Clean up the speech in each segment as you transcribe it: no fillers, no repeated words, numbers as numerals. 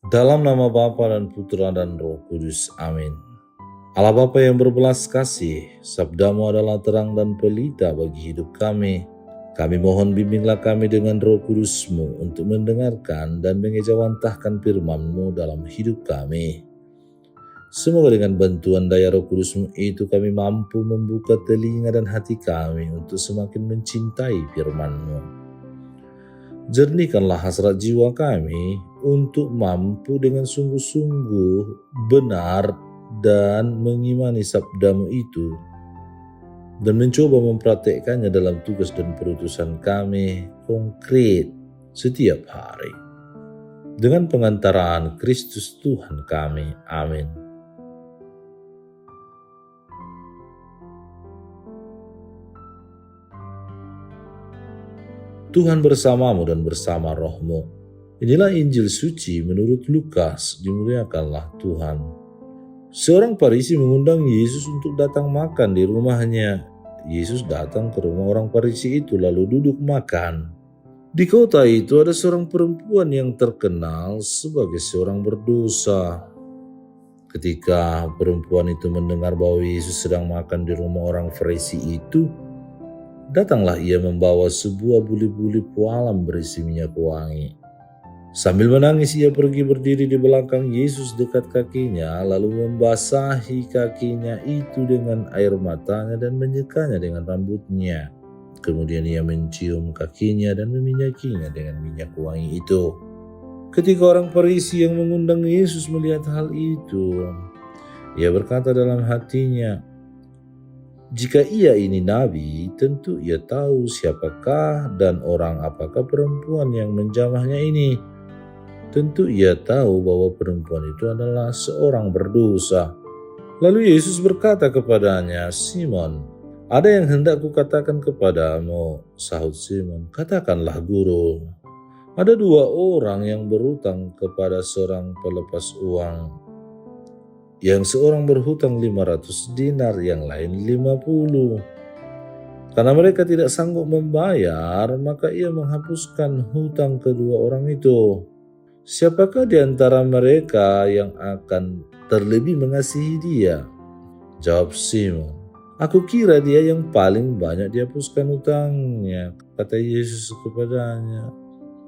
Dalam nama Bapa dan Putra dan Roh Kudus. Amin. Allah Bapa yang berbelas kasih, sabdamu adalah terang dan pelita bagi hidup kami. Kami mohon bimbinglah kami dengan Roh Kudus-Mu untuk mendengarkan dan mengejawantahkan firman-Mu dalam hidup kami. Semoga dengan bantuan daya Roh Kudus-Mu itu kami mampu membuka telinga dan hati kami untuk semakin mencintai firman-Mu. Jernihkanlah hasrat jiwa kami untuk mampu dengan sungguh-sungguh benar dan mengimani sabdamu itu dan mencoba mempraktekkannya dalam tugas dan perutusan kami konkret setiap hari. Dengan pengantaraan Kristus Tuhan kami. Amin. Tuhan bersamamu dan bersama rohmu. Inilah Injil suci menurut Lukas, dimuliakanlah Tuhan. Seorang Farisi mengundang Yesus untuk datang makan di rumahnya. Yesus datang ke rumah orang Farisi itu lalu duduk makan. Di kota itu ada seorang perempuan yang terkenal sebagai seorang berdosa. Ketika perempuan itu mendengar bahwa Yesus sedang makan di rumah orang Farisi itu, datanglah ia membawa sebuah buli-buli pualam berisi minyak wangi. Sambil menangis ia pergi berdiri di belakang Yesus dekat kakinya, lalu membasahi kakinya itu dengan air matanya dan menyekanya dengan rambutnya. Kemudian ia mencium kakinya dan meminyakinya dengan minyak wangi itu. Ketika orang Farisi yang mengundang Yesus melihat hal itu, ia berkata dalam hatinya, "Jika ia ini nabi, tentu ia tahu siapakah dan orang apakah perempuan yang menjamahnya ini. Tentu ia tahu bahwa perempuan itu adalah seorang berdosa." Lalu Yesus berkata kepadanya, "Simon, ada yang hendak kukatakan kepadamu." Sahut Simon, "Katakanlah Guru." Ada dua orang yang berhutang kepada seorang pelepas uang. Yang seorang berhutang 500 dinar, yang lain 50. Karena mereka tidak sanggup membayar, maka ia menghapuskan hutang kedua orang itu. "Siapakah di antara mereka yang akan terlebih mengasihi dia?" Jawab Simon, "Aku kira dia yang paling banyak dihapuskan hutangnya." Kata Yesus kepadanya,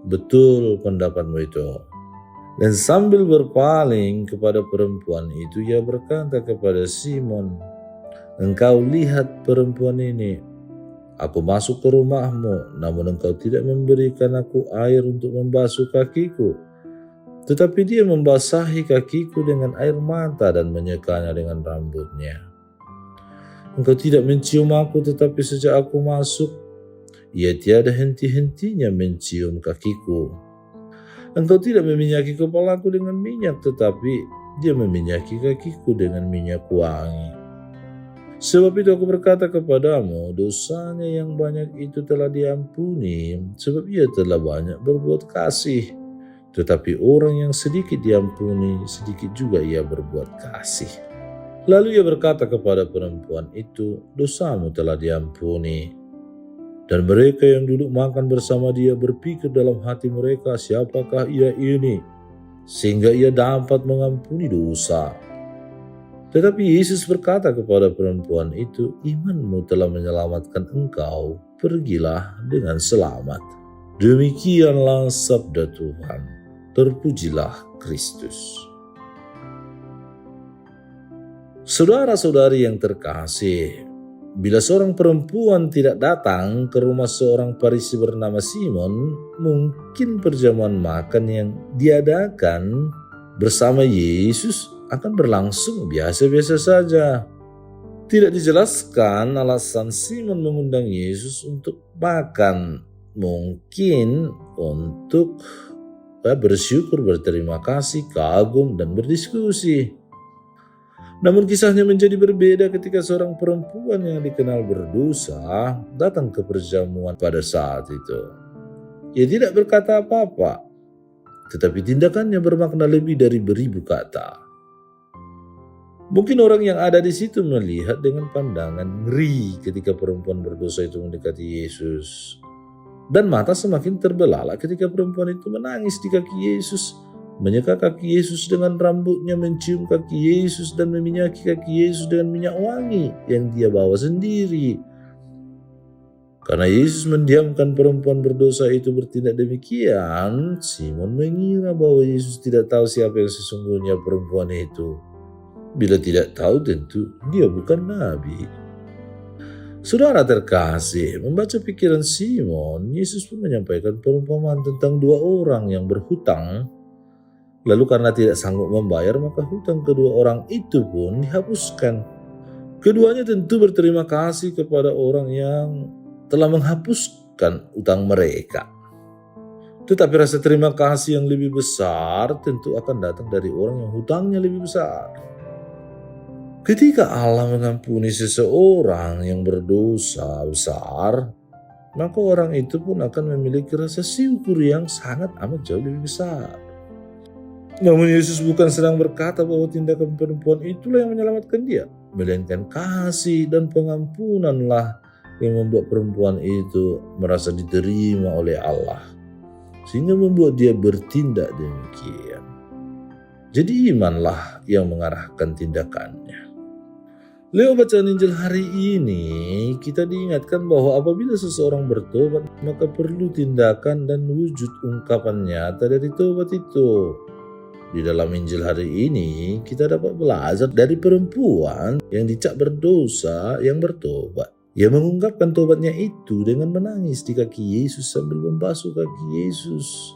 "Betul pendapatmu itu." Dan sambil berpaling kepada perempuan itu, ia berkata kepada Simon, "Engkau lihat perempuan ini. Aku masuk ke rumahmu, namun engkau tidak memberikan aku air untuk membasuh kakiku. Tetapi dia membasahi kakiku dengan air mata dan menyekanya dengan rambutnya. Engkau tidak mencium aku, tetapi sejak aku masuk, ia tiada henti-hentinya mencium kakiku. Engkau tidak meminyaki kepalaku dengan minyak, tetapi dia meminyaki kakiku dengan minyak wangi. Sebab itu aku berkata kepadamu, dosanya yang banyak itu telah diampuni, sebab ia telah banyak berbuat kasih. Tetapi orang yang sedikit diampuni, sedikit juga ia berbuat kasih." Lalu ia berkata kepada perempuan itu, "Dosamu telah diampuni." Dan mereka yang duduk makan bersama dia berpikir dalam hati mereka, siapakah ia ini, sehingga ia dapat mengampuni dosa. Tetapi Yesus berkata kepada perempuan itu, "Imanmu telah menyelamatkan engkau, pergilah dengan selamat." Demikianlah sabda Tuhan. Terpujilah Kristus. Saudara-saudari yang terkasih, bila seorang perempuan tidak datang ke rumah seorang Farisi bernama Simon, mungkin perjamuan makan yang diadakan bersama Yesus akan berlangsung biasa-biasa saja. Tidak dijelaskan alasan Simon mengundang Yesus untuk makan. Mungkin untuk bersyukur, berterima kasih, kagum, dan berdiskusi. Namun kisahnya menjadi berbeda ketika seorang perempuan yang dikenal berdosa datang ke perjamuan pada saat itu. Ia tidak berkata apa-apa, tetapi tindakannya bermakna lebih dari beribu kata. Mungkin orang yang ada di situ melihat dengan pandangan ngeri ketika perempuan berdosa itu mendekati Yesus. Dan mata semakin terbelalak ketika perempuan itu menangis di kaki Yesus menyeka kaki Yesus dengan rambutnya, mencium kaki Yesus dan meminyaki kaki Yesus dengan minyak wangi yang dia bawa sendiri. Karena Yesus mendiamkan perempuan berdosa itu bertindak demikian, Simon mengira bahwa Yesus tidak tahu siapa yang sesungguhnya perempuan itu. Bila tidak tahu, tentu dia bukan nabi. Saudara terkasih, membaca pikiran Simon, Yesus pun menyampaikan perumpamaan tentang dua orang yang berhutang. Lalu karena tidak sanggup membayar, maka hutang kedua orang itu pun dihapuskan. Keduanya tentu berterima kasih kepada orang yang telah menghapuskan utang mereka. Tetapi rasa terima kasih yang lebih besar tentu akan datang dari orang yang hutangnya lebih besar. Ketika Allah mengampuni seseorang yang berdosa besar, maka orang itu pun akan memiliki rasa syukur yang sangat amat jauh lebih besar. Namun Yesus bukan sedang berkata bahwa tindakan perempuan itulah yang menyelamatkan dia, melainkan kasih dan pengampunanlah yang membuat perempuan itu merasa diterima oleh Allah, sehingga membuat dia bertindak demikian. Jadi imanlah yang mengarahkan tindakannya. Lewat bacaan Injil hari ini, kita diingatkan bahwa apabila seseorang bertobat, maka perlu tindakan dan wujud ungkapan nyata dari tobat itu. Di dalam Injil hari ini, kita dapat belajar dari perempuan yang dicap berdosa yang bertobat. Ia mengungkapkan tobatnya itu dengan menangis di kaki Yesus sambil membasuh kaki Yesus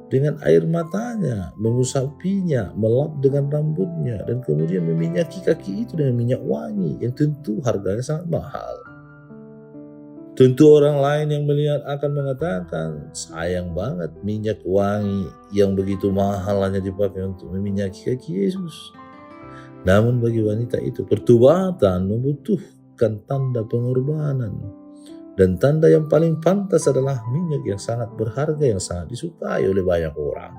dengan air matanya, mengusapinya, melap dengan rambutnya, dan kemudian meminyaki kaki itu dengan minyak wangi yang tentu harganya sangat mahal. Tentu orang lain yang melihat akan mengatakan, sayang banget minyak wangi yang begitu mahal hanya dipakai untuk meminyaki kaki Yesus. Namun bagi wanita itu, pertobatan membutuhkan tanda pengorbanan. Dan tanda yang paling pantas adalah minyak yang sangat berharga, yang sangat disukai oleh banyak orang.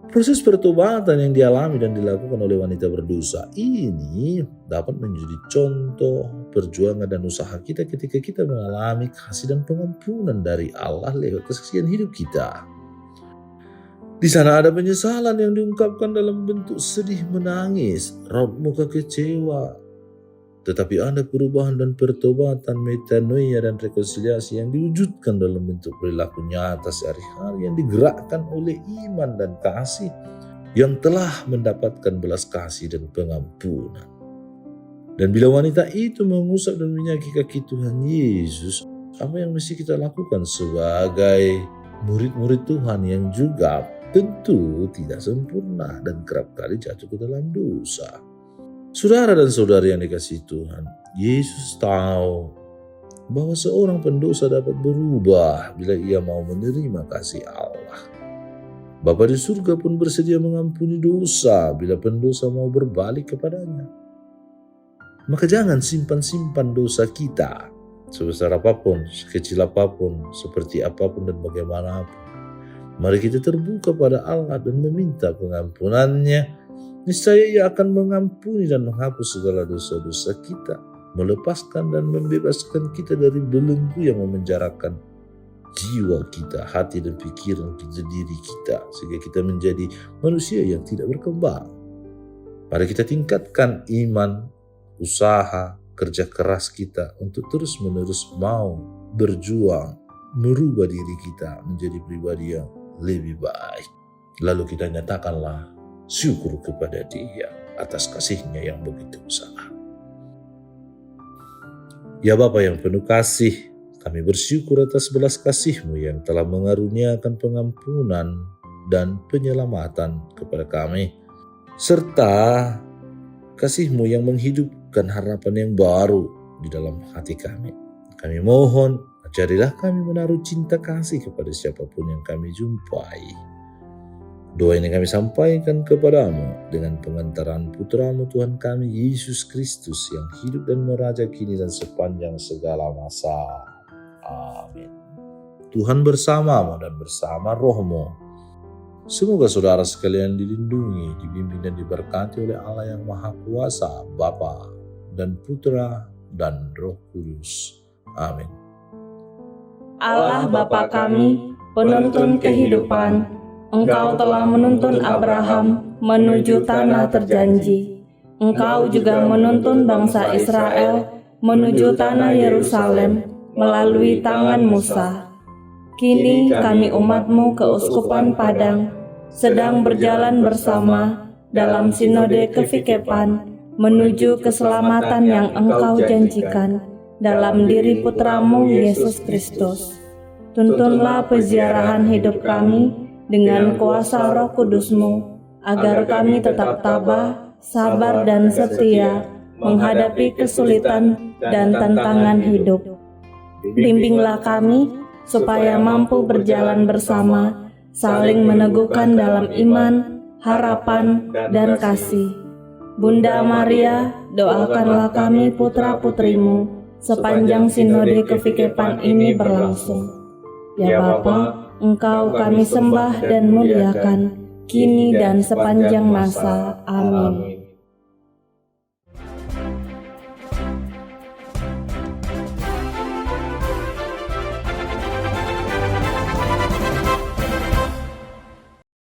Proses pertobatan yang dialami dan dilakukan oleh wanita berdosa ini dapat menjadi contoh perjuangan dan usaha kita ketika kita mengalami kasih dan pengampunan dari Allah lewat kesaksian hidup kita. Di sana ada penyesalan yang diungkapkan dalam bentuk sedih menangis, raut muka kecewa. Tetapi ada perubahan dan pertobatan, metanoia dan rekonsiliasi yang diwujudkan dalam bentuk perilaku nyata sehari-hari yang digerakkan oleh iman dan kasih yang telah mendapatkan belas kasih dan pengampunan. Dan bila wanita itu mengusap dan menyaki kaki Tuhan Yesus, apa yang mesti kita lakukan sebagai murid-murid Tuhan yang juga tentu tidak sempurna dan kerap kali jatuh ke dalam dosa? Saudara dan saudari yang dikasihi Tuhan, Yesus tahu bahwa seorang pendosa dapat berubah bila ia mau menerima kasih Allah. Bapa di surga pun bersedia mengampuni dosa bila pendosa mau berbalik kepadanya. Maka jangan simpan-simpan dosa kita, sebesar apapun, sekecil apapun, seperti apapun dan bagaimanapun. Mari kita terbuka pada Allah dan meminta pengampunannya. Niscaya ia akan mengampuni dan menghapus segala dosa-dosa kita, melepaskan dan membebaskan kita dari belenggu yang memenjarakan jiwa kita, hati dan pikiran kita, diri kita, sehingga kita menjadi manusia yang tidak berkembang. Mari kita tingkatkan iman, usaha, kerja keras kita untuk terus-menerus mau berjuang, merubah diri kita menjadi pribadi yang lebih baik. Lalu kita nyatakanlah syukur kepada Dia atas kasih-Nya yang begitu besar. Ya Bapa yang penuh kasih, kami bersyukur atas belas kasih-Mu yang telah mengaruniakan pengampunan dan penyelamatan kepada kami, serta kasih-Mu yang menghidupkan harapan yang baru di dalam hati kami. Kami mohon, ajarilah kami menaruh cinta kasih kepada siapapun yang kami jumpai. Doa ini kami sampaikan kepadamu dengan pengantaran Putra-Mu Tuhan kami Yesus Kristus yang hidup dan meraja kini dan sepanjang segala masa. Amin. Tuhan bersamamu dan bersama rohmu. Semoga saudara sekalian dilindungi, dibimbing dan diberkati oleh Allah yang Maha Kuasa, Bapa dan Putra dan Roh Kudus. Amin. Allah Bapa kami, penuntun kehidupan, Engkau telah menuntun Abraham menuju tanah terjanji. Engkau juga menuntun bangsa Israel menuju tanah Yerusalem melalui tangan Musa. Kini kami umat-Mu keuskupan Padang sedang berjalan bersama dalam sinode kefikepan menuju keselamatan yang Engkau janjikan dalam diri Putra-Mu Yesus Kristus. Tuntunlah peziarahan hidup kami dengan kuasa Roh Kudus-Mu, agar kami tetap tabah, sabar dan setia menghadapi kesulitan dan tantangan hidup. Bimbinglah kami supaya mampu berjalan bersama, saling meneguhkan dalam iman, harapan, dan kasih. Bunda Maria, doakanlah kami putra-putrimu sepanjang sinode kefikepan ini berlangsung. Ya Bapa, Engkau kami sembah dan muliakan, kini dan sepanjang masa. Amin.